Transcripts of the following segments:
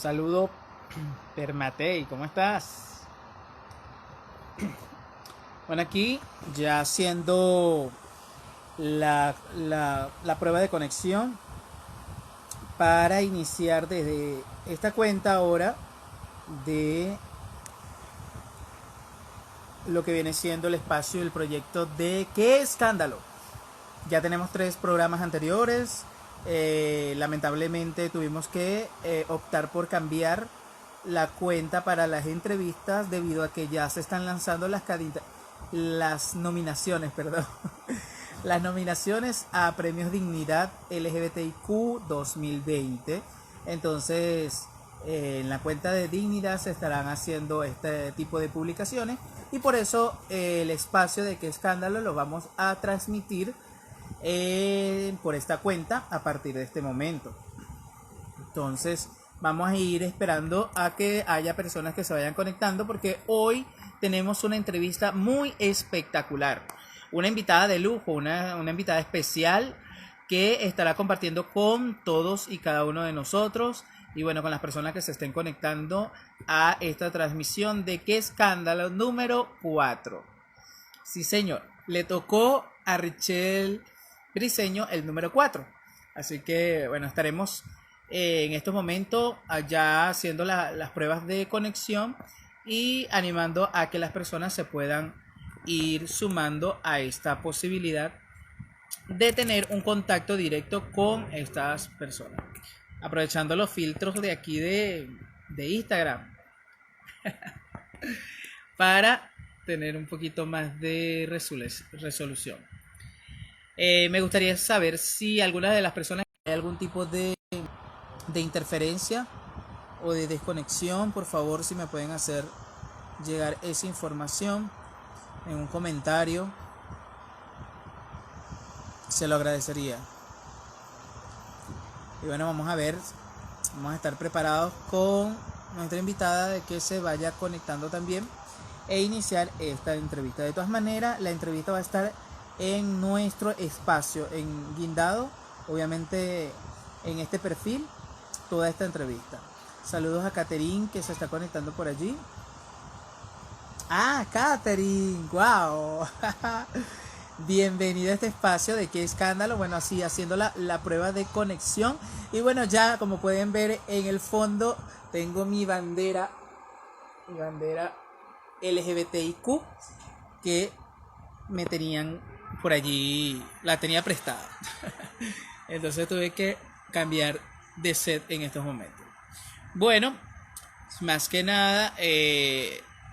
Saludo, Permatei, ¿cómo estás? Bueno, aquí ya haciendo la prueba de conexión para iniciar desde esta cuenta ahora de lo que viene siendo el espacio del proyecto de ¡Qué escándalo! Ya tenemos 3 programas anteriores. Lamentablemente tuvimos que optar por cambiar la cuenta para las entrevistas debido a que ya se están lanzando las nominaciones, perdón, las nominaciones a Premios Dignidad LGBTIQ 2020. Entonces, en la cuenta de Dignidad se estarán haciendo este tipo de publicaciones y por eso el espacio de ¡Qué escándalo! Lo vamos a transmitir por esta cuenta a partir de este momento. Entonces vamos a ir esperando a que haya personas que se vayan conectando, porque hoy tenemos una entrevista muy espectacular, una invitada de lujo, una invitada especial que estará compartiendo con todos y cada uno de nosotros y bueno, con las personas que se estén conectando a esta transmisión de ¡Qué escándalo! Número 4. Sí, señor, le tocó a Richelle Briceño el número 4. Así que bueno, estaremos en estos momentos allá haciendo las pruebas de conexión y animando a que las personas se puedan ir sumando a esta posibilidad de tener un contacto directo con estas personas. Aprovechando los filtros de aquí de Instagram para tener un poquito más de resolución. Me gustaría saber si alguna de las personas hay algún tipo de interferencia o de desconexión. Por favor, si me pueden hacer llegar esa información en un comentario, se lo agradecería. Y bueno, vamos a ver, vamos a estar preparados con nuestra invitada de que se vaya conectando también e iniciar esta entrevista. De todas maneras, la entrevista va a estar en nuestro espacio, en Guindado, obviamente en este perfil, toda esta entrevista. Saludos a Catherine que se está conectando por allí. Ah, Catherine, wow. Bienvenida a este espacio de ¡Qué escándalo! Bueno, así haciendo la prueba de conexión. Y bueno, ya como pueden ver en el fondo, tengo mi bandera LGBTIQ que me tenían por allí, la tenía prestada. Entonces tuve que cambiar de set en estos momentos. Bueno, más que nada,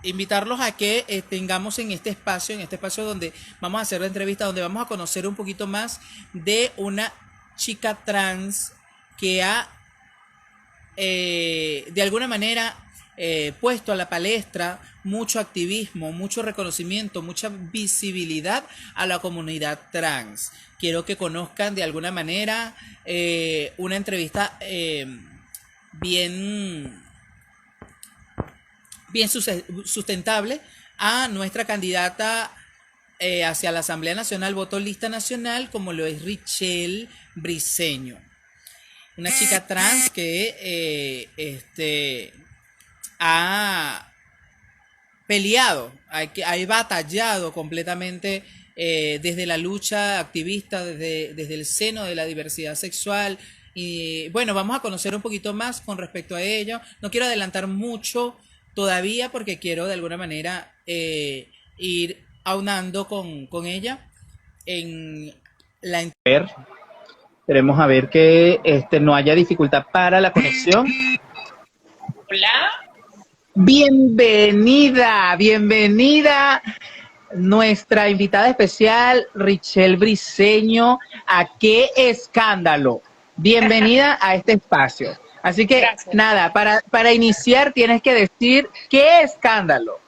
invitarlos a que tengamos en este espacio donde vamos a hacer la entrevista, donde vamos a conocer un poquito más de una chica trans que ha de alguna manera puesto a la palestra mucho activismo, mucho reconocimiento, mucha visibilidad a la comunidad trans. Quiero que conozcan de alguna manera una entrevista bien sustentable a nuestra candidata hacia la Asamblea Nacional, voto lista nacional, como lo es Richelle Briceño. Una chica trans que ha peleado, ha batallado completamente desde la lucha activista, desde el seno de la diversidad sexual. Y bueno, vamos a conocer un poquito más con respecto a ello. No quiero adelantar mucho todavía porque quiero de alguna manera ir aunando con ella en la Esperemos a ver que no haya dificultad para la conexión. Hola. Bienvenida nuestra invitada especial, Richelle Briceño, a ¡Qué escándalo! Bienvenida a este espacio. Así que, gracias. Nada, para iniciar tienes que decir ¡qué escándalo!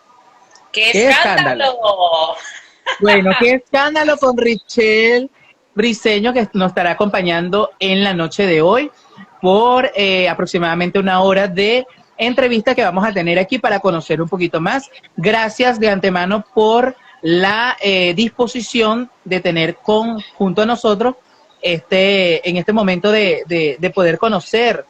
¡Qué escándalo! Bueno, ¡qué escándalo! Con Richelle Briceño, que nos estará acompañando en la noche de hoy por aproximadamente 1 hora de entrevista que vamos a tener aquí para conocer un poquito más. Gracias de antemano por la disposición de tener junto a nosotros en este momento de poder conocer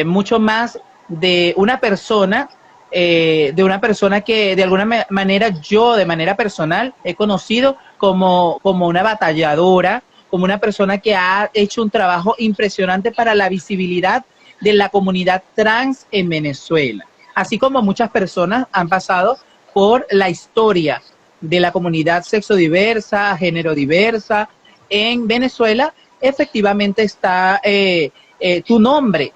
mucho más de una persona que de alguna manera yo, de manera personal, he conocido como una batalladora, como una persona que ha hecho un trabajo impresionante para la visibilidad de la comunidad trans en Venezuela. Así como muchas personas han pasado por la historia de la comunidad sexodiversa, género diversa en Venezuela, efectivamente está tu nombre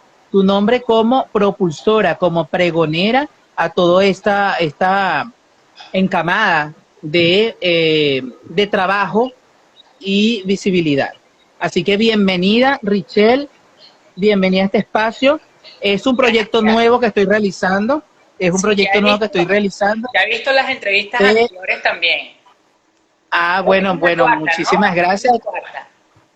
como propulsora, como pregonera a toda esta encamada de trabajo y visibilidad. Así que bienvenida, Richelle, bienvenida a este espacio. Es un proyecto nuevo que estoy realizando. Es un proyecto nuevo que estoy realizando. Ya he visto las entrevistas anteriores también. Bueno, muchísimas gracias.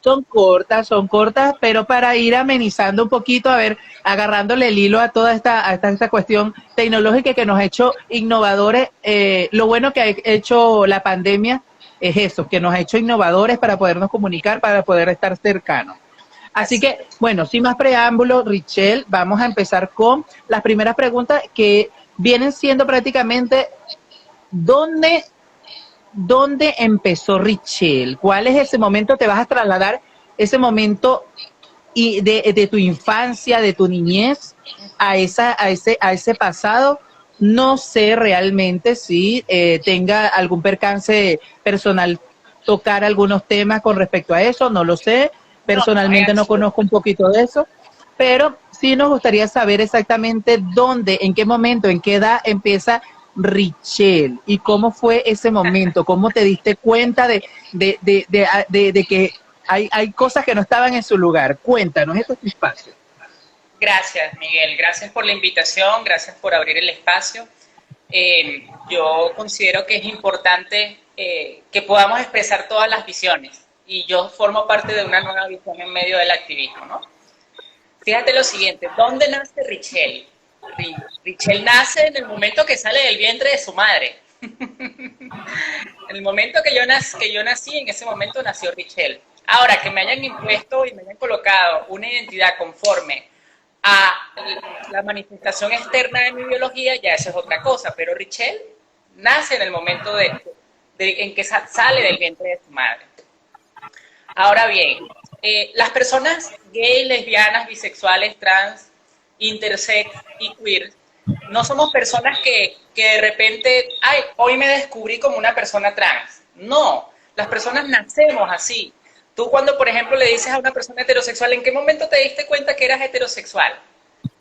Son cortas, pero para ir amenizando un poquito, a ver, agarrándole el hilo a toda esta cuestión tecnológica que nos ha hecho innovadores. Lo bueno que ha hecho la pandemia es eso, que nos ha hecho innovadores para podernos comunicar, para poder estar cercanos. Así que, bueno, sin más preámbulos, Richelle, vamos a empezar con las primeras preguntas que vienen siendo prácticamente, ¿dónde empezó Richelle? ¿Cuál es ese momento? ¿Te vas a trasladar ese momento y de tu infancia, de tu niñez, a ese pasado? No sé realmente si tenga algún percance personal, tocar algunos temas con respecto a eso, no lo sé. Personalmente no conozco un poquito de eso, pero sí nos gustaría saber exactamente dónde, en qué momento, en qué edad empieza Richelle y cómo fue ese momento, cómo te diste cuenta de que hay cosas que no estaban en su lugar. Cuéntanos, este es tu espacio. Gracias, Miguel. Gracias por la invitación, gracias por abrir el espacio. Yo considero que es importante que podamos expresar todas las visiones. Y yo formo parte de una nueva visión en medio del activismo, ¿no? Fíjate lo siguiente, ¿dónde nace Richelle? Richelle nace en el momento que sale del vientre de su madre. En el momento que yo nací, en ese momento nació Richelle. Ahora, que me hayan impuesto y me hayan colocado una identidad conforme a la manifestación externa de mi biología, ya eso es otra cosa, pero Richelle nace en el momento en que sale del vientre de su madre. Ahora bien, las personas gay, lesbianas, bisexuales, trans, intersex y queer, no somos personas que de repente, hoy me descubrí como una persona trans. No, las personas nacemos así. Tú cuando, por ejemplo, le dices a una persona heterosexual, ¿en qué momento te diste cuenta que eras heterosexual?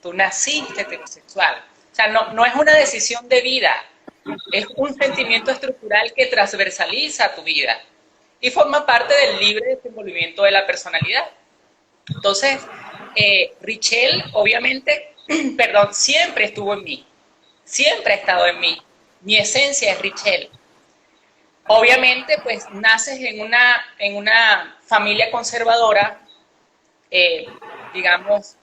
Tú naciste heterosexual. O sea, no es una decisión de vida, es un sentimiento estructural que transversaliza tu vida y forma parte del libre desenvolvimiento de la personalidad. Entonces, Richelle, obviamente, siempre estuvo en mí, siempre ha estado en mí. Mi esencia es Richelle. Obviamente, pues, naces en una familia conservadora, digamos,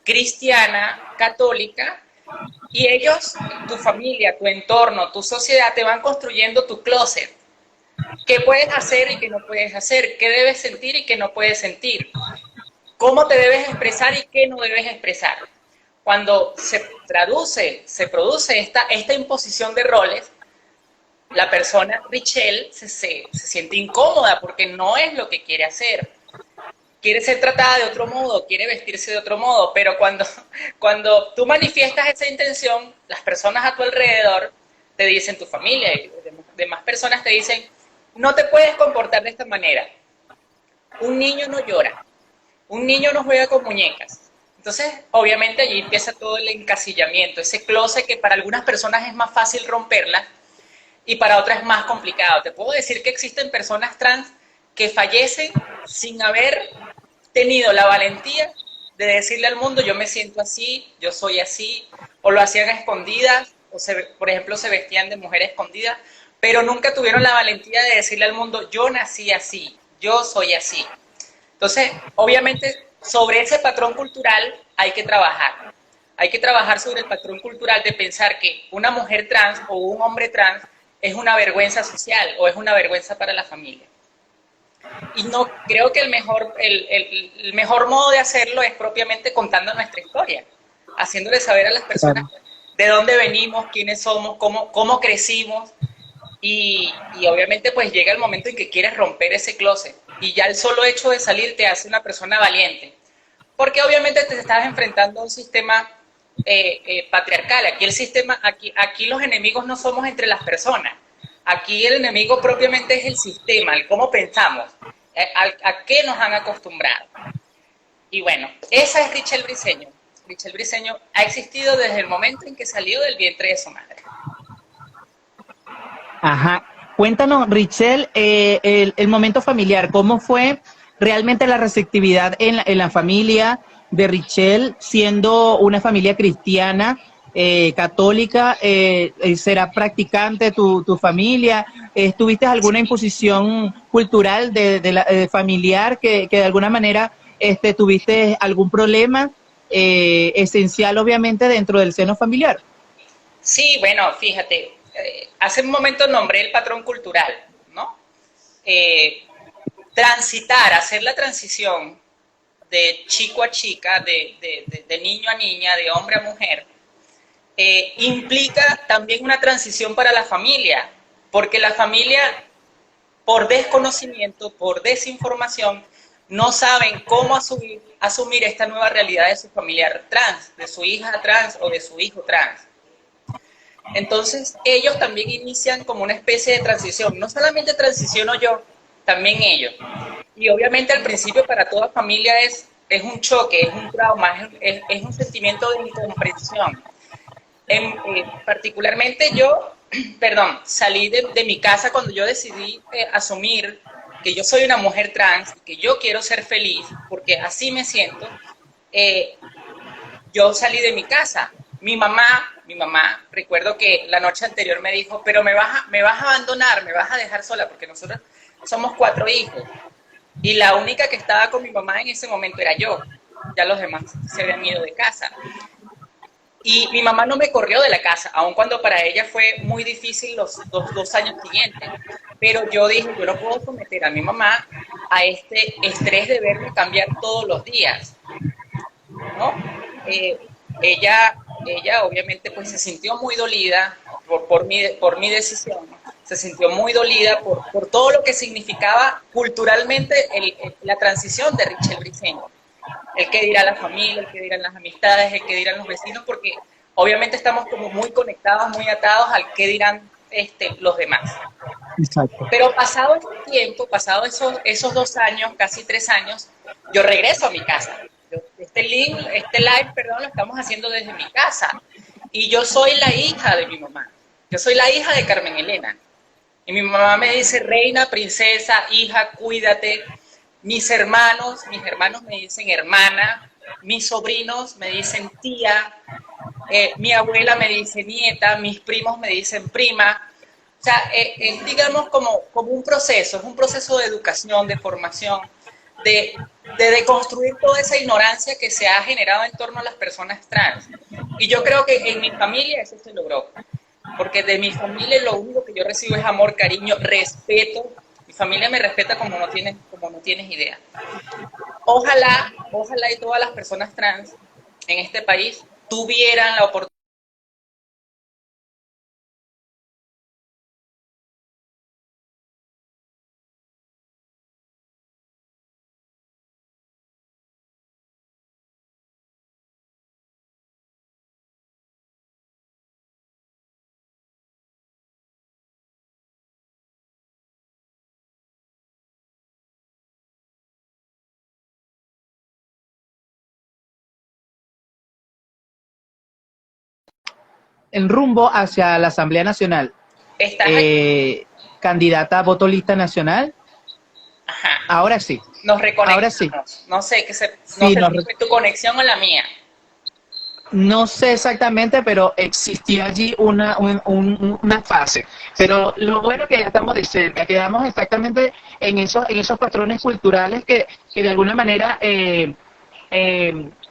cristiana, católica, y ellos, tu familia, tu entorno, tu sociedad, te van construyendo tu closet. ¿Qué puedes hacer y qué no puedes hacer? ¿Qué debes sentir y qué no puedes sentir? ¿Cómo te debes expresar y qué no debes expresar? Cuando se produce esta imposición de roles, la persona Richelle se siente incómoda porque no es lo que quiere hacer. Quiere ser tratada de otro modo, quiere vestirse de otro modo, pero cuando tú manifiestas esa intención, las personas a tu alrededor te dicen, tu familia y demás personas te dicen, no te puedes comportar de esta manera. Un niño no llora, un niño no juega con muñecas. Entonces, obviamente allí empieza todo el encasillamiento, ese closet que para algunas personas es más fácil romperla y para otras es más complicado. Te puedo decir que existen personas trans que fallecen sin haber tenido la valentía de decirle al mundo, yo me siento así, yo soy así, o lo hacían a escondidas, o por ejemplo se vestían de mujer escondida, pero nunca tuvieron la valentía de decirle al mundo, yo nací así, yo soy así. Entonces, obviamente, sobre ese patrón cultural hay que trabajar. Hay que trabajar sobre el patrón cultural de pensar que una mujer trans o un hombre trans es una vergüenza social o es una vergüenza para la familia. Y no creo que el mejor modo de hacerlo es propiamente contando nuestra historia. haciéndole saber a las personas de dónde venimos, quiénes somos, cómo crecimos, y obviamente pues llega el momento en que quieres romper ese closet, y ya el solo hecho de salir te hace una persona valiente, porque obviamente te estás enfrentando a un sistema patriarcal. Aquí el sistema, aquí los enemigos no somos entre las personas, aquí el enemigo propiamente es el sistema, el cómo pensamos, a qué nos han acostumbrado. Y bueno, esa es Richelle Briceño. Richelle Briceño ha existido desde el momento en que salió del vientre de su madre. Ajá. Cuéntanos, Richelle, el momento familiar, ¿cómo fue realmente la receptividad en la familia de Richelle, siendo una familia cristiana, católica? ¿Será practicante tu familia? ¿Tuviste alguna imposición cultural familiar que de alguna manera tuviste algún problema esencial, obviamente, dentro del seno familiar? Sí, bueno, fíjate, hace un momento nombré el patrón cultural, ¿no? Hacer la transición de chico a chica, de niño a niña, de hombre a mujer, implica también una transición para la familia, porque la familia, por desconocimiento, por desinformación, no saben cómo asumir esta nueva realidad de su familiar trans, de su hija trans o de su hijo trans. Entonces, ellos también inician como una especie de transición. No solamente transiciono yo, también ellos. Y obviamente al principio para toda familia es un choque, es un trauma, es un sentimiento de incomprensión. Particularmente yo, salí de mi casa cuando yo decidí asumir que yo soy una mujer trans, que yo quiero ser feliz, porque así me siento. Yo salí de mi casa. Mi mamá, recuerdo que la noche anterior me dijo, pero me vas a abandonar, me vas a dejar sola, porque nosotros somos 4 hijos. Y la única que estaba con mi mamá en ese momento era yo. Ya los demás se habían ido de casa. Y mi mamá no me corrió de la casa, aun cuando para ella fue muy difícil los 2 años siguientes. Pero yo dije, yo no puedo someter a mi mamá a este estrés de verme cambiar todos los días, ¿no? Ella obviamente pues se sintió muy dolida por mi decisión, ¿no? Se sintió muy dolida por todo lo que significaba culturalmente la transición de Richelle Briceño. El que dirá la familia, el que dirán las amistades, el que dirán los vecinos, porque obviamente estamos como muy conectados, muy atados al que dirán los demás. Exacto. Pero pasado el tiempo, pasado esos 2 años, casi 3 años, yo regreso a mi casa. Este live, lo estamos haciendo desde mi casa. Y yo soy la hija de mi mamá. Yo soy la hija de Carmen Elena. Y mi mamá me dice, reina, princesa, hija, cuídate. Mis hermanos me dicen hermana. Mis sobrinos me dicen tía. Mi abuela me dice nieta. Mis primos me dicen prima. O sea, es digamos como un proceso. Es un proceso de educación, de formación, de deconstruir toda esa ignorancia que se ha generado en torno a las personas trans. Y yo creo que en mi familia eso se logró, porque de mi familia lo único que yo recibo es amor, cariño, respeto. Mi familia me respeta como no tienes idea. Ojalá y todas las personas trans en este país tuvieran la oportunidad En rumbo hacia la Asamblea Nacional, candidata a voto lista nacional. Ajá. Ahora sí. Nos reconectamos. Ahora sí. No sé si fue tu conexión o la mía. No sé exactamente, pero existió allí una fase. Pero lo bueno que ya estamos de cerca, quedamos exactamente en esos patrones culturales que de alguna manera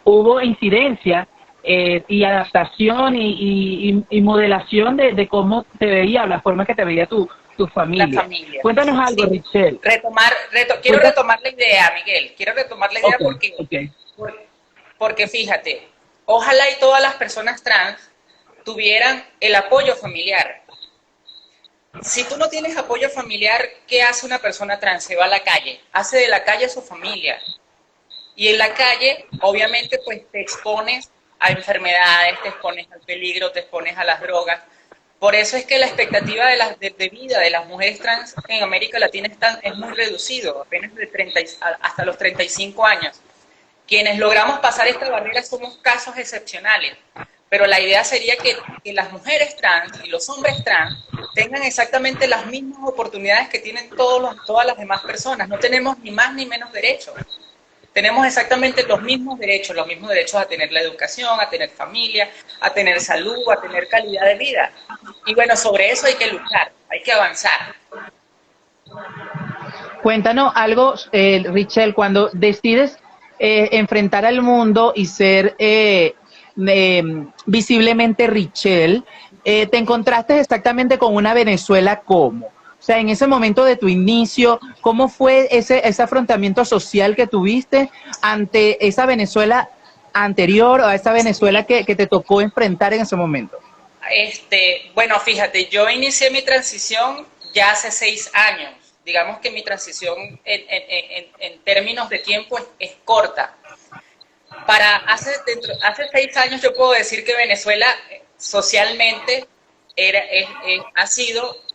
hubo incidencia y adaptación y modelación de cómo te veía, la forma que te veía tu familia. La familia. Cuéntanos algo, sí. Richelle. Quiero retomar la idea, Miguel. Quiero retomar la idea okay. porque fíjate, ojalá y todas las personas trans tuvieran el apoyo familiar. Si tú no tienes apoyo familiar, ¿qué hace una persona trans? Se va a la calle, hace de la calle su familia. Y en la calle, obviamente, pues te expones a enfermedades, te expones al peligro, te expones a las drogas. Por eso es que la expectativa de vida de las mujeres trans en América Latina es muy reducido, apenas hasta los 35 años. Quienes logramos pasar esta barrera somos casos excepcionales, pero la idea sería que las mujeres trans y los hombres trans tengan exactamente las mismas oportunidades que tienen todas las demás personas. No tenemos ni más ni menos derechos. Tenemos exactamente los mismos derechos a tener la educación, a tener familia, a tener salud, a tener calidad de vida. Y bueno, sobre eso hay que luchar, hay que avanzar. Cuéntanos algo, Richelle, cuando decides enfrentar al mundo y ser visiblemente Richelle, te encontraste exactamente con una Venezuela ¿cómo? O sea, en ese momento de tu inicio, ¿cómo fue ese afrontamiento social que tuviste ante esa Venezuela anterior o a esa Venezuela que te tocó enfrentar en ese momento? Bueno, fíjate, yo inicié mi transición ya hace 6 años. Digamos que mi transición en términos de tiempo es corta. Hace 6 años yo puedo decir que Venezuela socialmente ha sido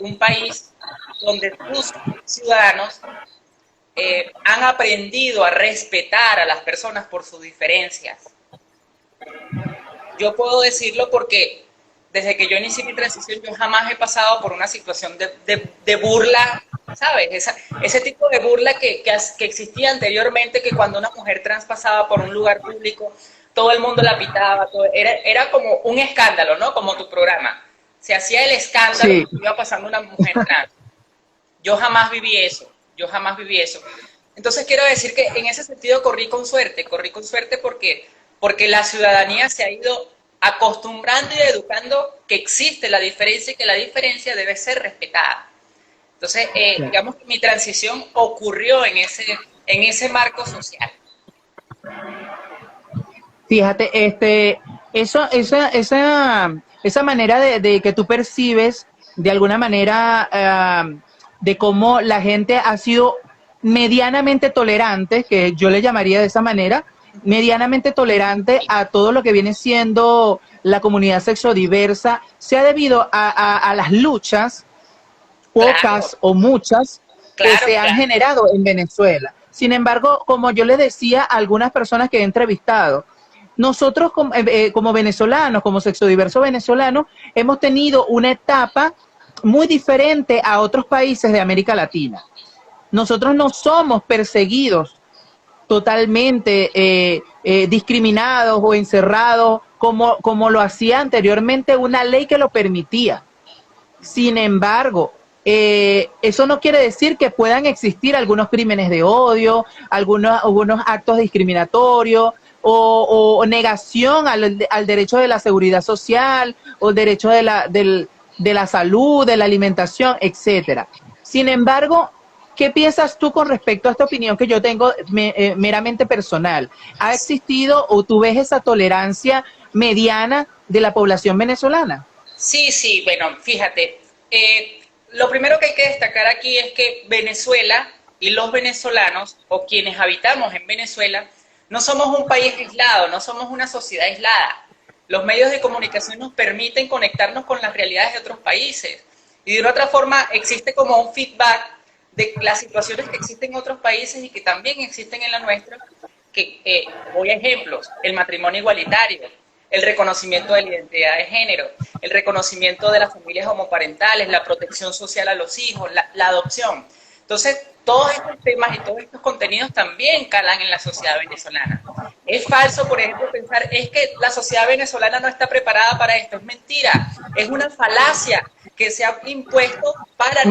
un país donde sus ciudadanos han aprendido a respetar a las personas por sus diferencias. Yo puedo decirlo porque desde que yo inicié mi transición yo jamás he pasado por una situación de burla, ¿sabes? Ese tipo de burla que existía anteriormente, que cuando una mujer trans pasaba por un lugar público, todo el mundo la pitaba, era como un escándalo, ¿no? Como tu programa. Se hacía el escándalo sí. Que iba pasando una mujer trans. Yo jamás viví eso. Entonces quiero decir que en ese sentido corrí con suerte porque la ciudadanía se ha ido acostumbrando y educando que existe la diferencia y que la diferencia debe ser respetada. Entonces, digamos que mi transición ocurrió en ese marco social. Fíjate, esa manera de que tú percibes de alguna manera de cómo la gente ha sido medianamente tolerante, que yo le llamaría de esa manera, medianamente tolerante a todo lo que viene siendo la comunidad sexodiversa, se ha debido a las luchas, pocas o muchas, que se han generado en Venezuela. Sin embargo, como yo les decía a algunas personas que he entrevistado, nosotros como venezolanos, como sexodiversos venezolanos, hemos tenido una etapa muy diferente a otros países de América Latina. Nosotros no somos perseguidos totalmente discriminados o encerrados como lo hacía anteriormente una ley que lo permitía. Sin embargo, eso no quiere decir que puedan existir algunos crímenes de odio, algunos actos discriminatorios o negación al derecho de la seguridad social o el derecho de la salud, de la alimentación, etcétera. Sin embargo, ¿qué piensas tú con respecto a esta opinión que yo tengo meramente personal? ¿Ha existido o tú ves esa tolerancia mediana de la población venezolana? Sí, bueno, fíjate, lo primero que hay que destacar aquí es que Venezuela y los venezolanos, o quienes habitamos en Venezuela, no somos un país aislado, no somos una sociedad aislada. Los medios de comunicación nos permiten conectarnos con las realidades de otros países. Y de una otra forma existe como un feedback de las situaciones que existen en otros países y que también existen en la nuestra, que voy a ejemplos: el matrimonio igualitario, el reconocimiento de la identidad de género, el reconocimiento de las familias homoparentales, la protección social a los hijos, la adopción. Entonces, todos estos temas y todos estos contenidos también calan en la sociedad venezolana. Es falso, por ejemplo, pensar es que la sociedad venezolana no está preparada para esto. Es mentira, es una falacia que se ha impuesto para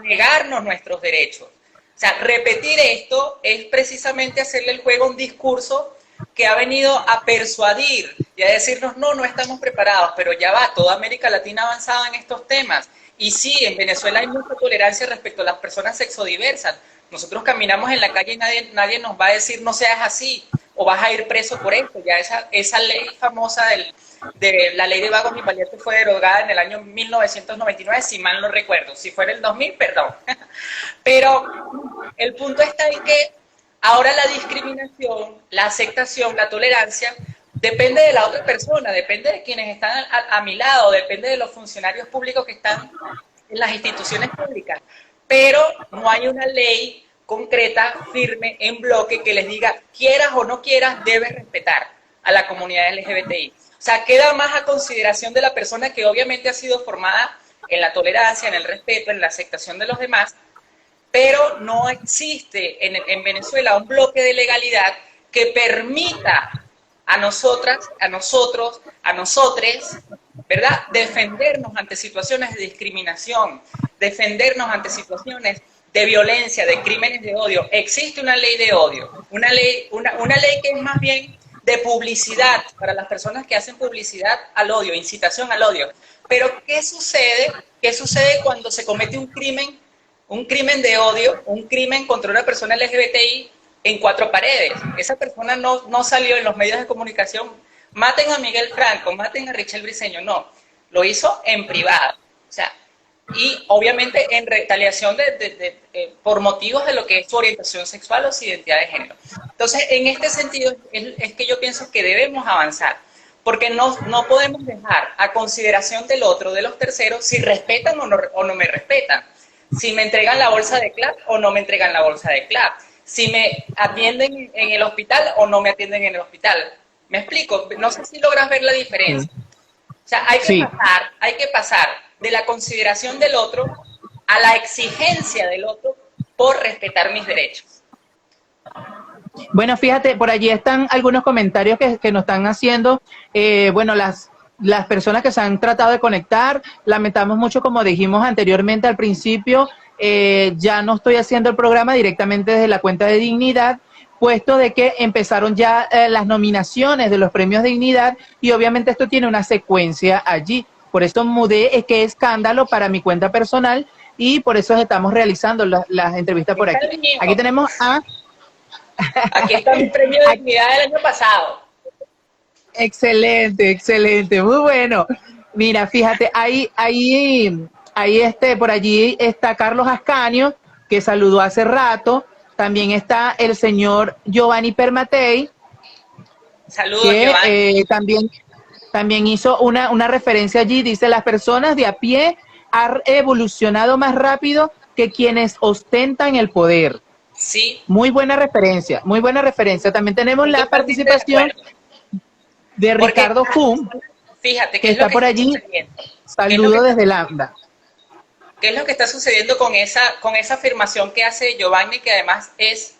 negarnos nuestros derechos. O sea, repetir esto es precisamente hacerle el juego a un discurso que ha venido a persuadir y a decirnos no estamos preparados, pero ya va, toda América Latina ha avanzado en estos temas. Y sí, en Venezuela hay mucha tolerancia respecto a las personas sexodiversas. Nosotros caminamos en la calle y nadie nos va a decir no seas así, o vas a ir preso por esto. Ya esa ley famosa de la ley de vagos y valientes fue derogada en el año 1999, si mal no recuerdo. Si fue en el 2000, perdón. Pero el punto está en que ahora la discriminación, la aceptación, la tolerancia depende de la otra persona, depende de quienes están a mi lado, depende de los funcionarios públicos que están en las instituciones públicas. Pero no hay una ley concreta, firme, en bloque, que les diga, quieras o no quieras, debes respetar a la comunidad LGBTI. O sea, queda más a consideración de la persona que obviamente ha sido formada en la tolerancia, en el respeto, en la aceptación de los demás, pero no existe en Venezuela un bloque de legalidad que permita a nosotras, a nosotros, a nosotres, ¿verdad?, defendernos ante situaciones de discriminación, defendernos ante situaciones de violencia, de crímenes de odio. Existe una ley de odio, una ley que es más bien de publicidad para las personas que hacen publicidad al odio, incitación al odio. Pero ¿qué sucede? ¿Qué sucede cuando se comete un crimen de odio, un crimen contra una persona LGBTI en cuatro paredes? Esa persona no salió en los medios de comunicación, maten a Miguel Franco, maten a Richelle Briceño, no, lo hizo en privado. O sea, y obviamente en retaliación por motivos de lo que es su orientación sexual o su identidad de género. Entonces, en este sentido, es que yo pienso que debemos avanzar, porque no podemos dejar a consideración del otro, de los terceros, si respetan o no me respetan, si me entregan la bolsa de CLAP o no me entregan la bolsa de CLAP, si me atienden en el hospital o no me atienden en el hospital. ¿Me explico? No sé si logras ver la diferencia. O sea, hay que pasar de la consideración del otro a la exigencia del otro por respetar mis derechos. Bueno, fíjate, por allí están algunos comentarios que nos están haciendo. Bueno, las personas que se han tratado de conectar, lamentamos mucho, como dijimos anteriormente al principio, ya no estoy haciendo el programa directamente desde la cuenta de Dignidad, puesto de que empezaron ya las nominaciones de los premios Dignidad y obviamente esto tiene una secuencia allí. Por eso mudé Qué Escándalo para mi cuenta personal y por eso estamos realizando las entrevistas por aquí. Aquí tenemos a... Aquí está mi premio de Dignidad del año pasado. Excelente, excelente, muy bueno. Mira, fíjate, por allí está Carlos Ascanio, que saludó hace rato. También está el señor Giovanni Permatei. Saludos, que, Giovanni. También hizo una referencia allí, dice, las personas de a pie han evolucionado más rápido que quienes ostentan el poder. Sí. Muy buena referencia, muy buena referencia. También tenemos la participación de Ricardo Fum, fíjate que está por allí. Saludo desde Lambda. ¿Qué es lo que está sucediendo con esa afirmación que hace Giovanni, que además es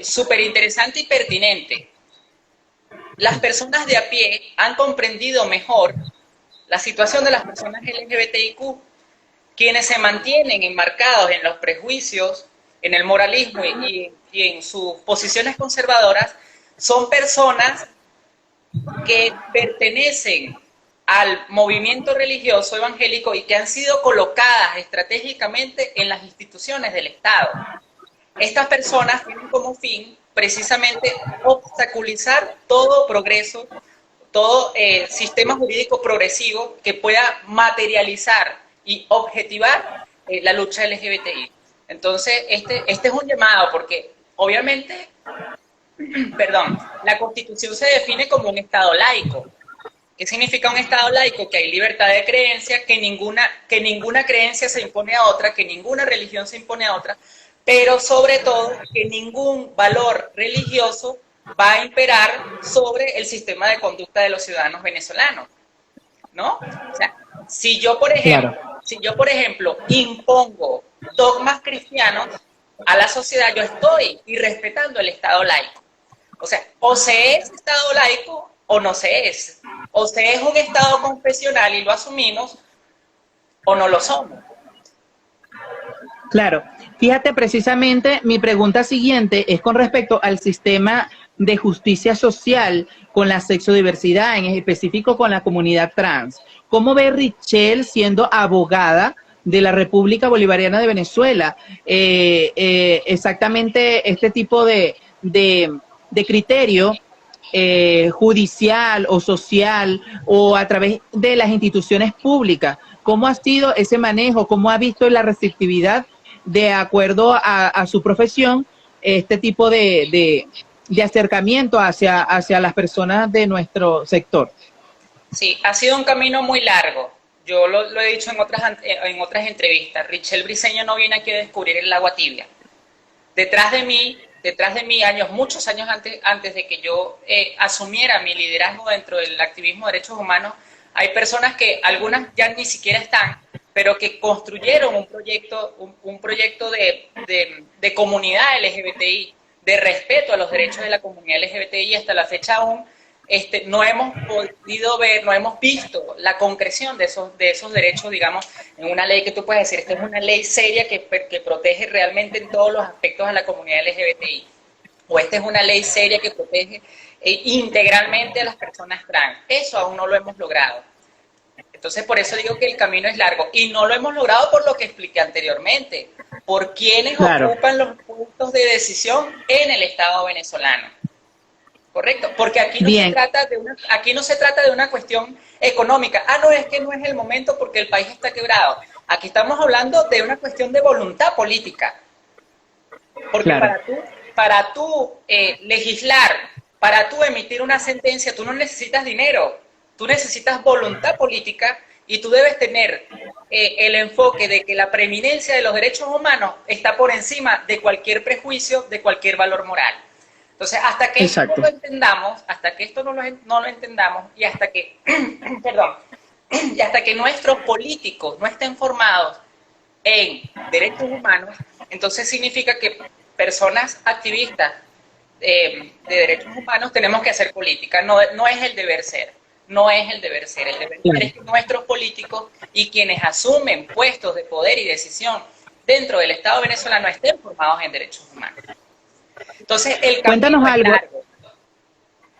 súper interesante y pertinente? Las personas de a pie han comprendido mejor la situación de las personas LGBTIQ, quienes se mantienen enmarcados en los prejuicios, en el moralismo y en sus posiciones conservadoras, son personas que pertenecen al movimiento religioso evangélico y que han sido colocadas estratégicamente en las instituciones del Estado. Estas personas tienen como fin precisamente obstaculizar todo progreso, todo sistema jurídico progresivo que pueda materializar y objetivar la lucha LGBTI. Entonces, este es un llamado porque obviamente, la Constitución se define como un Estado laico. ¿Qué significa un Estado laico? Que hay libertad de creencia, que ninguna creencia se impone a otra, que ninguna religión se impone a otra, pero sobre todo que ningún valor religioso va a imperar sobre el sistema de conducta de los ciudadanos venezolanos, ¿no? O sea, si yo, por ejemplo, impongo dogmas cristianos a la sociedad, yo estoy irrespetando el Estado laico. O sea, o se es Estado laico o no se es. O se es un Estado confesional y lo asumimos, o no lo somos. Claro. Fíjate, precisamente mi pregunta siguiente es con respecto al sistema de justicia social con la sexodiversidad, en específico con la comunidad trans. ¿Cómo ve Richelle, siendo abogada de la República Bolivariana de Venezuela, exactamente este tipo de de criterio judicial o social o a través de las instituciones públicas. ¿Cómo ha sido ese manejo? ¿Cómo ha visto la receptividad de acuerdo a su profesión este tipo de acercamiento hacia las personas de nuestro sector? Sí, ha sido un camino muy largo. Yo lo he dicho en otras entrevistas. Richel Briceño no viene aquí a descubrir el agua tibia. Detrás de mí, muchos años antes de que yo asumiera mi liderazgo dentro del activismo de derechos humanos, hay personas que algunas ya ni siquiera están, pero que construyeron un proyecto de comunidad LGBTI, de respeto a los derechos de la comunidad LGBTI. Hasta la fecha aún no hemos podido ver, no hemos visto la concreción de esos derechos, digamos, en una ley que tú puedes decir, esta es una ley seria que protege realmente en todos los aspectos a la comunidad LGBTI, o esta es una ley seria que protege integralmente a las personas trans. Eso aún no lo hemos logrado. Entonces, por eso digo que el camino es largo, y no lo hemos logrado por lo que expliqué anteriormente, por quienes ocupan los puestos de decisión en el Estado venezolano. Correcto, porque aquí no se trata de una cuestión económica. No, es que no es el momento porque el país está quebrado. Aquí estamos hablando de una cuestión de voluntad política. Porque para tú legislar, para tú emitir una sentencia, tú no necesitas dinero, tú necesitas voluntad política, y tú debes tener el enfoque de que la preeminencia de los derechos humanos está por encima de cualquier prejuicio, de cualquier valor moral. Entonces, hasta que esto no lo entendamos, y hasta que, y hasta que nuestros políticos no estén formados en derechos humanos, entonces significa que personas activistas de derechos humanos tenemos que hacer política. No es el deber ser. No es el deber ser. El deber ser es que nuestros políticos y quienes asumen puestos de poder y decisión dentro del Estado venezolano estén formados en derechos humanos. Entonces, el camino es largo.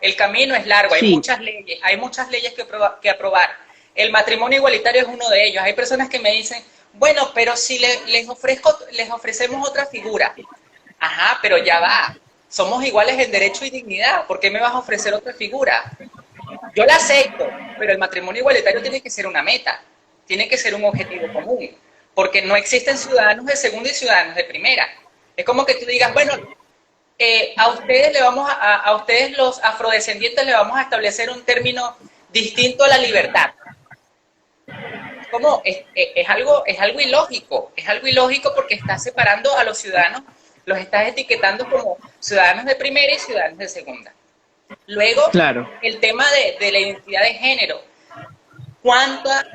El camino es largo, hay muchas leyes que aprobar. El matrimonio igualitario es uno de ellos. Hay personas que me dicen, bueno, pero si les ofrecemos otra figura. Ajá, pero ya va. Somos iguales en derecho y dignidad. ¿Por qué me vas a ofrecer otra figura? Yo la acepto, pero el matrimonio igualitario tiene que ser una meta, tiene que ser un objetivo común, porque no existen ciudadanos de segunda y ciudadanos de primera. Es como que tú digas, bueno, a ustedes los afrodescendientes le vamos a establecer un término distinto a la libertad. Es algo ilógico porque estás separando a los ciudadanos, los estás etiquetando como ciudadanos de primera y ciudadanos de segunda. Luego, el tema de la identidad de género. ¿Cuántas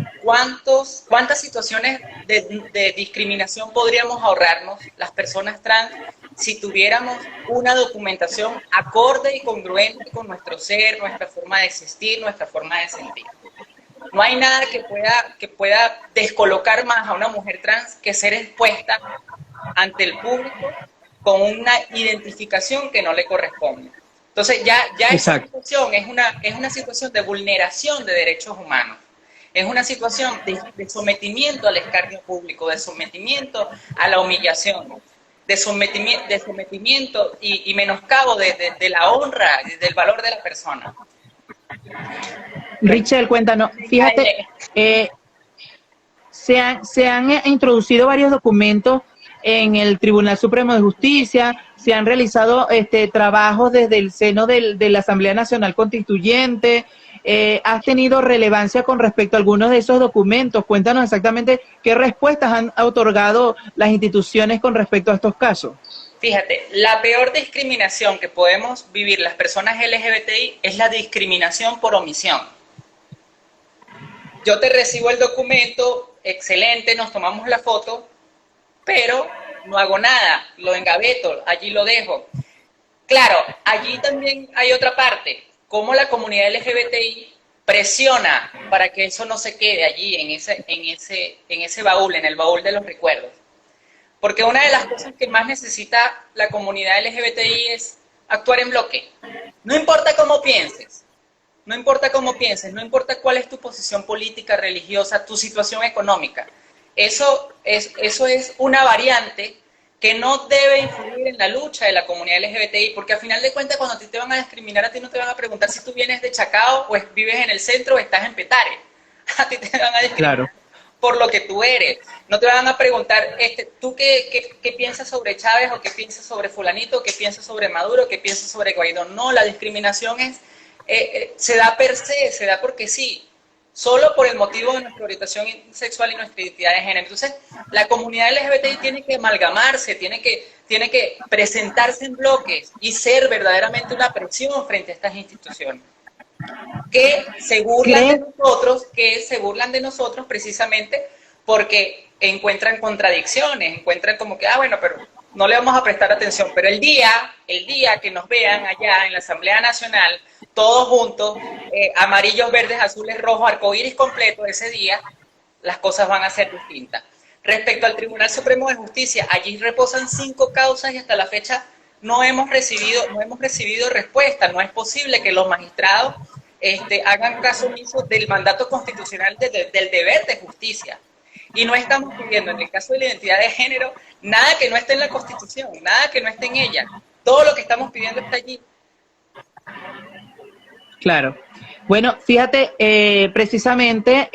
situaciones de discriminación podríamos ahorrarnos las personas trans si tuviéramos una documentación acorde y congruente con nuestro ser, nuestra forma de existir, nuestra forma de sentir? No hay nada que pueda descolocar más a una mujer trans que ser expuesta ante el público con una identificación que no le corresponde. Entonces ya esa situación es una situación de vulneración de derechos humanos. Es una situación de sometimiento al escarnio público, de sometimiento a la humillación, de sometimiento y menoscabo de la honra y del valor de la persona. Richel, cuéntanos, fíjate, se han introducido varios documentos en el Tribunal Supremo de Justicia, se han realizado trabajos desde el seno de la Asamblea Nacional Constituyente. ¿Has tenido relevancia con respecto a algunos de esos documentos? Cuéntanos exactamente qué respuestas han otorgado las instituciones con respecto a estos casos. Fíjate, la peor discriminación que podemos vivir las personas LGBTI es la discriminación por omisión. Yo te recibo el documento, excelente, nos tomamos la foto, pero no hago nada, lo engaveto, allí lo dejo. Claro, allí también hay otra parte, cómo la comunidad LGBTI presiona para que eso no se quede allí en ese baúl, en el baúl de los recuerdos. Porque una de las cosas que más necesita la comunidad LGBTI es actuar en bloque. No importa cómo pienses, no importa cuál es tu posición política, religiosa, tu situación económica. Eso es una variante que no debe influir en la lucha de la comunidad LGBTI, porque al final de cuentas cuando a ti te van a discriminar, a ti no te van a preguntar si tú vienes de Chacao o vives en el centro o estás en Petare. A ti te van a discriminar Claro. por lo que tú eres. No te van a preguntar, ¿tú qué piensas sobre Chávez o qué piensas sobre fulanito, o qué piensas sobre Maduro, o qué piensas sobre Guaidó? No, la discriminación se da per se, se da porque sí, solo por el motivo de nuestra orientación sexual y nuestra identidad de género. Entonces, la comunidad LGBTI tiene que amalgamarse, tiene que presentarse en bloques y ser verdaderamente una presión frente a estas instituciones que se burlan de nosotros precisamente porque encuentran contradicciones, encuentran como que, bueno, pero no le vamos a prestar atención, pero el día que nos vean allá en la Asamblea Nacional, todos juntos, amarillos, verdes, azules, rojos, arcoíris completo, ese día, las cosas van a ser distintas. Respecto al Tribunal Supremo de Justicia, allí reposan 5 causas y hasta la fecha no hemos recibido respuesta. No es posible que los magistrados hagan caso omiso del mandato constitucional del deber de justicia. Y no estamos pidiendo, en el caso de la identidad de género, nada que no esté en la Constitución, nada que no esté en ella. Todo lo que estamos pidiendo está allí. Claro. Bueno, fíjate, precisamente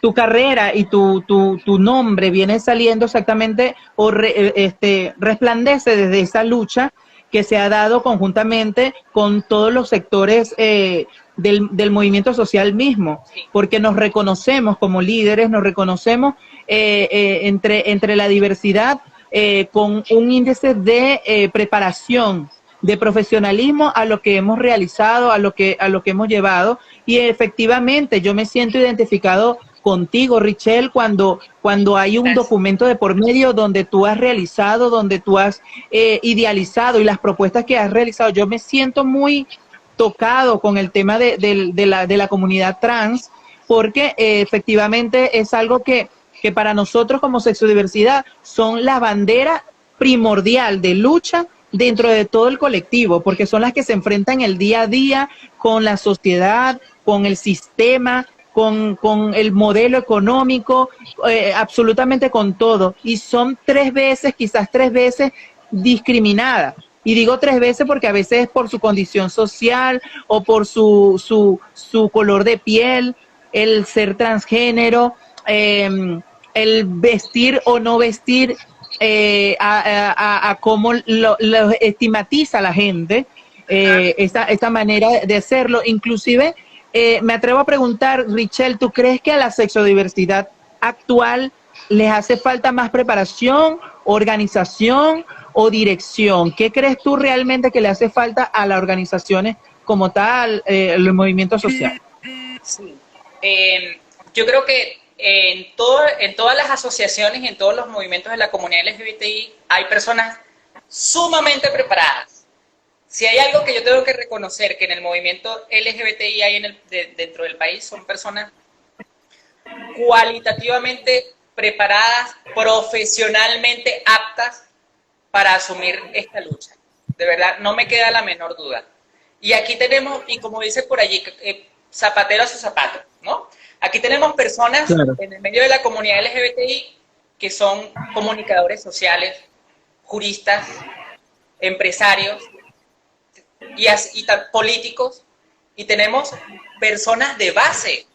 tu carrera y tu nombre viene saliendo exactamente o resplandece desde esa lucha que se ha dado conjuntamente con todos los sectores del movimiento social mismo, porque nos reconocemos como líderes, nos reconocemos entre la diversidad con un índice de preparación, de profesionalismo a lo que hemos realizado, a lo que hemos llevado, y efectivamente yo me siento identificado contigo, Richelle, cuando hay un documento de por medio donde tú has realizado, donde tú has idealizado y las propuestas que has realizado. Yo me siento muy tocado con el tema de la comunidad trans, porque efectivamente es algo que para nosotros como sexodiversidad son la bandera primordial de lucha dentro de todo el colectivo, porque son las que se enfrentan el día a día con la sociedad, con el sistema, con el modelo económico, absolutamente con todo. Y son quizás tres veces discriminadas. Y digo 3 veces porque a veces es por su condición social o por su color de piel, el ser transgénero, el vestir o no vestir, a cómo lo estigmatiza la gente, esta manera de hacerlo. Inclusive, me atrevo a preguntar, Richelle, ¿tú crees que a la sexodiversidad actual les hace falta más preparación, organización o dirección? ¿Qué crees tú realmente que le hace falta a las organizaciones como tal, el movimiento social? Sí. Yo creo que en todas las asociaciones y en todos los movimientos de la comunidad LGBTI hay personas sumamente preparadas. Si hay algo que yo tengo que reconocer que en el movimiento LGBTI hay dentro del país, son personas cualitativamente preparadas, profesionalmente aptas para asumir esta lucha. De verdad, no me queda la menor duda. Y aquí tenemos, y como dice por allí, zapatero a su zapato, ¿no? Aquí tenemos personas, claro, en el medio de la comunidad LGBTI que son comunicadores sociales, juristas, empresarios y políticos, y tenemos personas de base,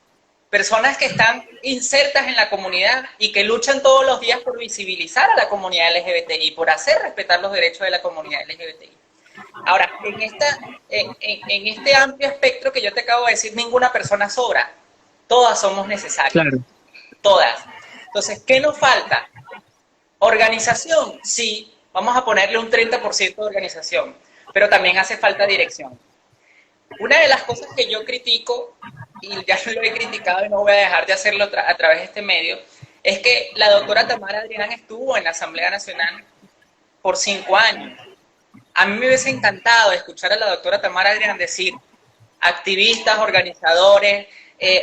personas que están insertas en la comunidad y que luchan todos los días por visibilizar a la comunidad LGBTI, por hacer respetar los derechos de la comunidad LGBTI. Ahora, en este amplio espectro que yo te acabo de decir, ninguna persona sobra. Todas somos necesarias. Claro. Todas. Entonces, ¿qué nos falta? ¿Organización? Sí, vamos a ponerle un 30% de organización, pero también hace falta dirección. Una de las cosas que yo critico, y ya lo he criticado y no voy a dejar de hacerlo a través de este medio, es que la doctora Tamara Adrián estuvo en la Asamblea Nacional por 5 años. A mí me hubiese encantado escuchar a la doctora Tamara Adrián decir, activistas, organizadores,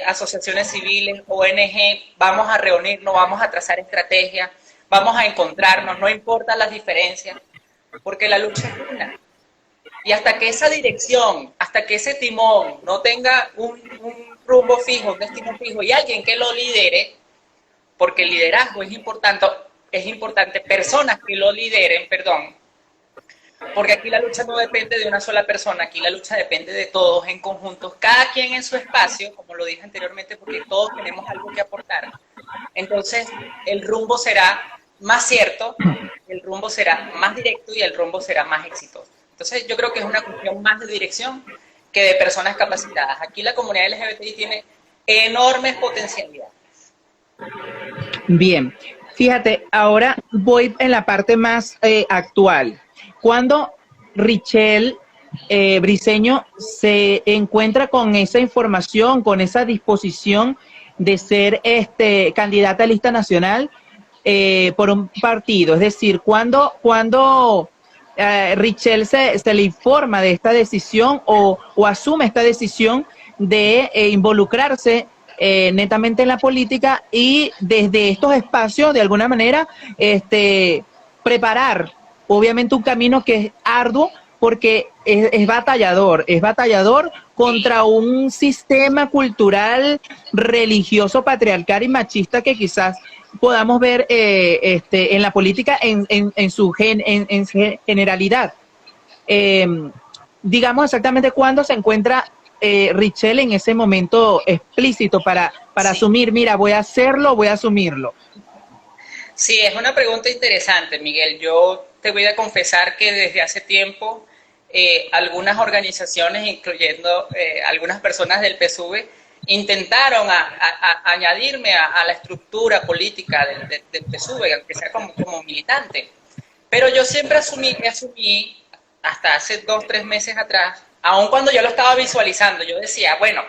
asociaciones civiles, ONG, vamos a reunirnos, vamos a trazar estrategias, vamos a encontrarnos, no importan las diferencias, porque la lucha es una. Y hasta que esa dirección, hasta que ese timón no tenga un rumbo fijo, un destino fijo y alguien que lo lidere, porque el liderazgo es es importante personas que lo lideren, perdón, porque aquí la lucha no depende de una sola persona, aquí la lucha depende de todos en conjunto, cada quien en su espacio, como lo dije anteriormente, porque todos tenemos algo que aportar. Entonces, el rumbo será más cierto, el rumbo será más directo y el rumbo será más exitoso. Entonces, yo creo que es una cuestión más de dirección que de personas capacitadas. Aquí la comunidad LGBTI tiene enormes potencialidades. Bien, fíjate, ahora voy en la parte más actual. Cuando Richelle Briceño se encuentra con esa información, con esa disposición de ser candidata a lista nacional por un partido, es decir, cuando Richelle se le informa de esta decisión o asume esta decisión de involucrarse netamente en la política y desde estos espacios, de alguna manera, preparar, obviamente, un camino que es arduo porque es batallador contra un sistema cultural, religioso, patriarcal y machista que quizás podamos ver en la política en su generalidad. Digamos exactamente cuándo se encuentra Richelle en ese momento explícito para Sí. asumir, mira, voy a hacerlo, voy a asumirlo. Sí, es una pregunta interesante, Miguel. Yo te voy a confesar que desde hace tiempo algunas organizaciones, incluyendo algunas personas del PSUV, intentaron añadirme a la estructura política del PSUV, aunque sea como militante. Pero yo siempre asumí, hasta hace 2-3 meses atrás, aun cuando yo lo estaba visualizando, yo decía, bueno,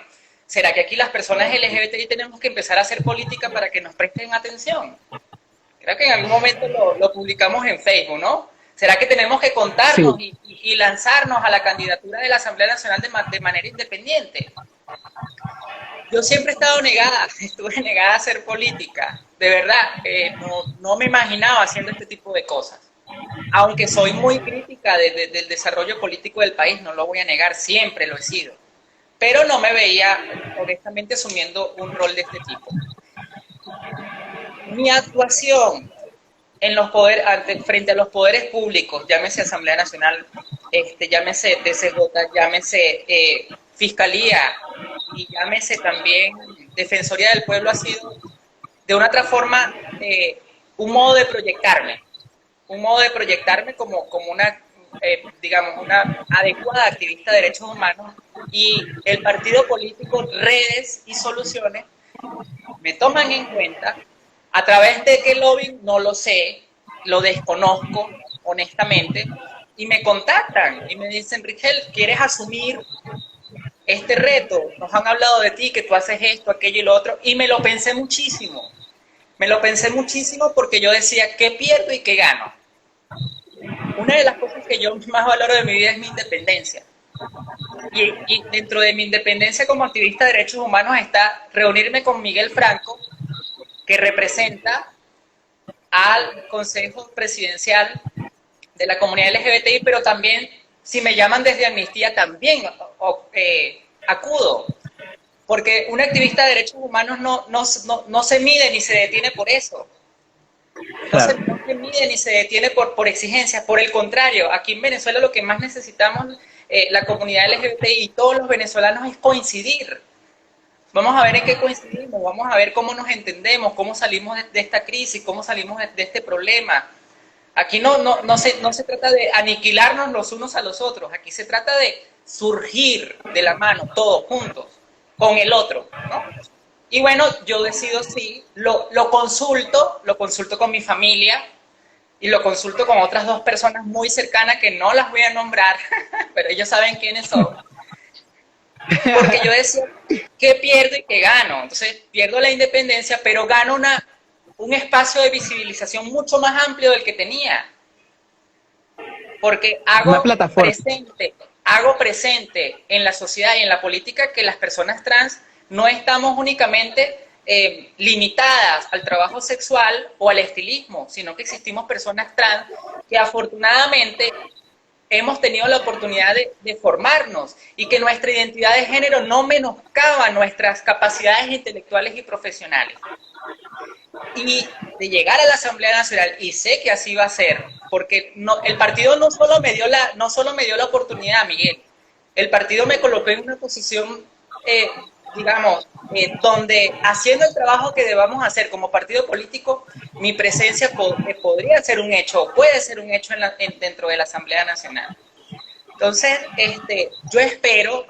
¿será que aquí las personas LGBTI tenemos que empezar a hacer política para que nos presten atención? Creo que en algún momento lo publicamos en Facebook, ¿no? ¿Será que tenemos que contarnos Sí. y lanzarnos a la candidatura de la Asamblea Nacional de manera independiente? Yo siempre he estado negada, estuve negada a hacer política, de verdad, no me imaginaba haciendo este tipo de cosas. Aunque soy muy crítica del desarrollo político del país, no lo voy a negar, siempre lo he sido. Pero no me veía, honestamente, asumiendo un rol de este tipo. Mi actuación en los frente a los poderes públicos, llámese Asamblea Nacional, llámese TCJ, llámese Fiscalía y llámese también Defensoría del Pueblo, ha sido de una otra forma un modo de proyectarme como una, digamos, una adecuada activista de derechos humanos, y el partido político, Redes y Soluciones me toman en cuenta. ¿A través de qué lobby? No lo sé, lo desconozco, honestamente, y me contactan y me dicen, Richelle, ¿quieres asumir este reto? Nos han hablado de ti, que tú haces esto, aquello y lo otro, y me lo pensé muchísimo porque yo decía, ¿qué pierdo y qué gano? Una de las cosas que yo más valoro de mi vida es mi independencia. Y dentro de mi independencia como activista de derechos humanos está reunirme con Miguel Franco, que representa al Consejo Presidencial de la comunidad LGBTI, pero también, si me llaman desde Amnistía, también acudo, porque un activista de derechos humanos no se mide ni se detiene por eso, Claro. no se mide ni se detiene por exigencias, por el contrario, aquí en Venezuela lo que más necesitamos la comunidad LGBTI y todos los venezolanos es coincidir. Vamos a ver en qué coincidimos, vamos a ver cómo nos entendemos, cómo salimos de esta crisis, cómo salimos de este problema. Aquí no se trata de aniquilarnos los unos a los otros, aquí se trata de surgir de la mano, todos juntos, con el otro, ¿no? Y bueno, yo decido sí, lo consulto con mi familia y lo consulto con otras 2 personas muy cercanas que no las voy a nombrar, pero ellos saben quiénes son. Porque yo decía, ¿qué pierdo y qué gano? Entonces, pierdo la independencia, pero gano un espacio de visibilización mucho más amplio del que tenía. Porque hago presente en la sociedad y en la política que las personas trans no estamos únicamente limitadas al trabajo sexual o al estilismo, sino que existimos personas trans que afortunadamente hemos tenido la oportunidad de formarnos y que nuestra identidad de género no menoscaba nuestras capacidades intelectuales y profesionales. Y de llegar a la Asamblea Nacional, y sé que así va a ser, porque el partido no solo me dio la oportunidad, Miguel, el partido me colocó en una posición, digamos, donde haciendo el trabajo que debamos hacer como partido político, mi presencia podría ser un hecho, puede ser un hecho dentro de la Asamblea Nacional. Entonces, yo espero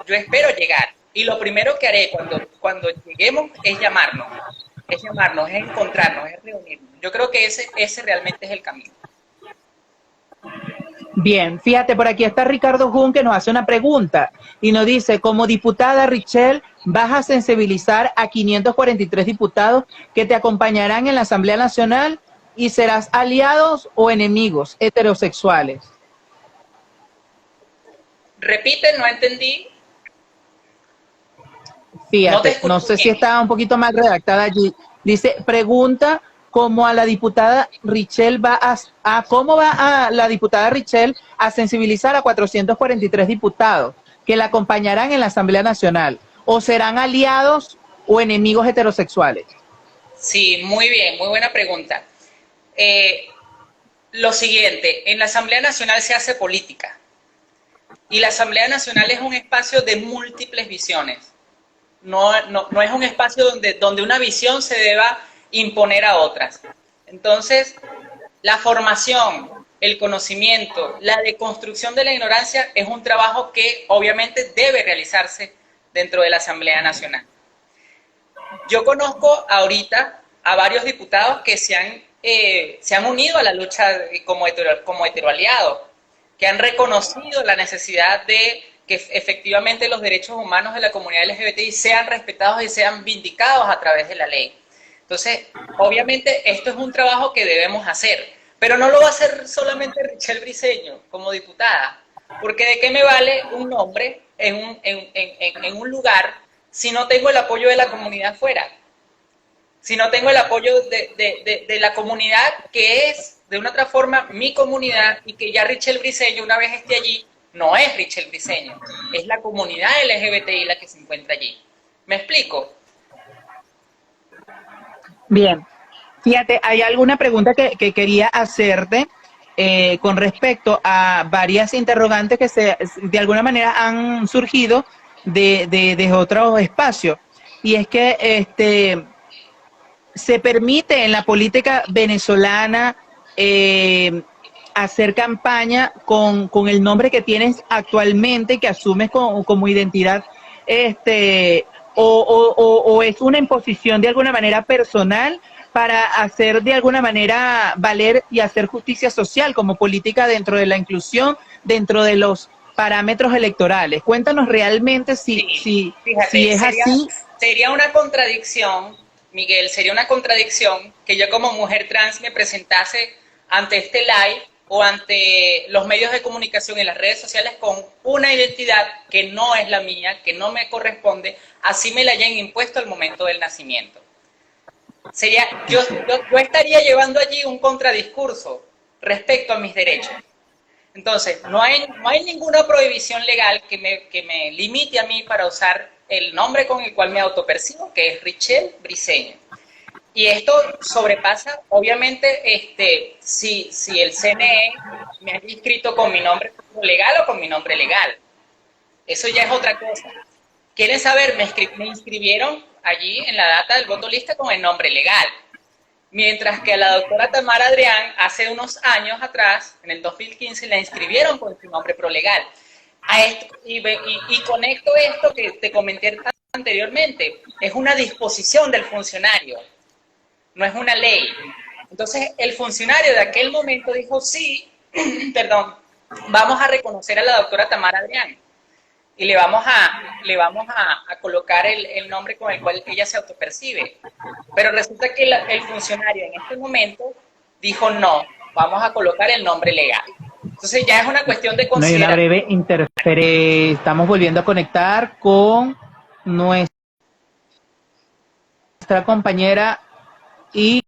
llegar, y lo primero que haré cuando lleguemos es llamarnos, es encontrarnos, es reunirnos. Yo creo que ese realmente es el camino. Bien, fíjate, por aquí está Ricardo Jun que nos hace una pregunta y nos dice, como diputada Richelle, vas a sensibilizar a 543 diputados que te acompañarán en la Asamblea Nacional y serás aliados o enemigos heterosexuales. Repite, no entendí. Fíjate, no sé si estaba un poquito mal redactada allí. Dice, pregunta cómo a la diputada Richelle cómo va a la diputada Richelle a sensibilizar a 443 diputados que la acompañarán en la Asamblea Nacional, o serán aliados o enemigos heterosexuales. Sí, muy bien, muy buena pregunta. Lo siguiente, en la Asamblea Nacional se hace política y la Asamblea Nacional es un espacio de múltiples visiones. No es un espacio donde una visión se deba imponer a otras. Entonces, la formación, el conocimiento, la deconstrucción de la ignorancia es un trabajo que obviamente debe realizarse dentro de la Asamblea Nacional. Yo conozco ahorita a varios diputados que se han unido a la lucha como heteroaliados, que han reconocido la necesidad de que efectivamente los derechos humanos de la comunidad LGBTI sean respetados y sean vindicados a través de la ley. Entonces, obviamente, esto es un trabajo que debemos hacer, pero no lo va a hacer solamente Richelle Briceño como diputada, porque ¿de qué me vale un nombre en un lugar si no tengo el apoyo de la comunidad fuera? Si no tengo el apoyo de la comunidad que es, de una otra forma, mi comunidad, y que ya Richelle Briceño, una vez esté allí, no es Richelle Briceño, es la comunidad LGBTI la que se encuentra allí. ¿Me explico? Bien, fíjate, hay alguna pregunta que quería hacerte con respecto a varias interrogantes que de alguna manera han surgido de otros espacios. Y es que se permite en la política venezolana hacer campaña con el nombre que tienes actualmente, que asumes como identidad, o es una imposición de alguna manera personal para hacer de alguna manera valer y hacer justicia social como política dentro de la inclusión, dentro de los parámetros electorales. Cuéntanos realmente si es así. Sería una contradicción, Miguel, sería una contradicción que yo como mujer trans me presentase ante este live o ante los medios de comunicación en las redes sociales con una identidad que no es la mía, que no me corresponde, así me la hayan impuesto al momento del nacimiento. Yo estaría llevando allí un contradiscurso respecto a mis derechos. Entonces, no hay ninguna prohibición legal que me limite a mí para usar el nombre con el cual me autopercibo, que es Richelle Briceño. Y esto sobrepasa, obviamente, si el CNE me ha inscrito con mi nombre legal o con mi nombre legal. Eso ya es otra cosa. ¿Quieren saber? Me inscribieron allí en la data del voto lista con el nombre legal. Mientras que a la doctora Tamara Adrián, hace unos años atrás, en el 2015, la inscribieron con su nombre prolegal. Y conecto esto que te comenté anteriormente. Es una disposición del funcionario. No es una ley. Entonces, el funcionario de aquel momento dijo, sí, perdón, vamos a reconocer a la doctora Tamara Adrián y le vamos a colocar el nombre con el cual ella se autopercibe. Pero resulta que el funcionario en este momento dijo, no, vamos a colocar el nombre legal. Entonces, ya es una cuestión de considerar. No hay una breve interferencia. Estamos volviendo a conectar con nuestra compañera y